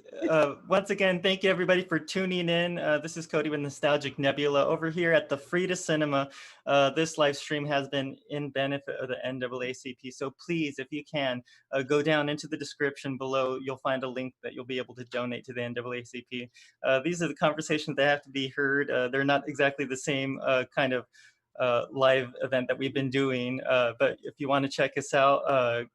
Once again, thank you everybody for tuning in. This is Cody with Nostalgic Nebula over here at the Frida Cinema. This live stream has been in benefit of the NAACP, so please, if you can, go down into the description below. You'll find a link that you'll be able to donate to the NAACP. These are the conversations that have to be heard. They're not exactly the same kind of live event that we've been doing, but if you want to check us out,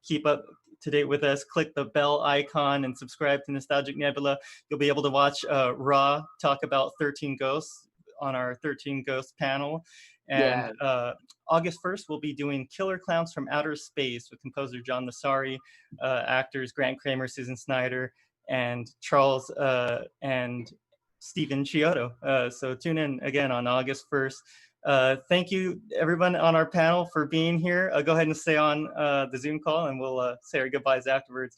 keep up to date with us, click the bell icon and subscribe to Nostalgic Nebula. You'll be able to watch Raw talk about 13 Ghosts on our 13 Ghosts panel. And August 1st, we'll be doing Killer Clowns from Outer Space with composer John Massari, actors Grant Kramer, Susan Snyder, and Charles and Stephen Chiodo. So tune in again on August 1st. Thank you, everyone on our panel, for being here. Go ahead and stay on the Zoom call, and we'll say our goodbyes afterwards.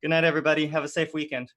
Good night, everybody. Have a safe weekend.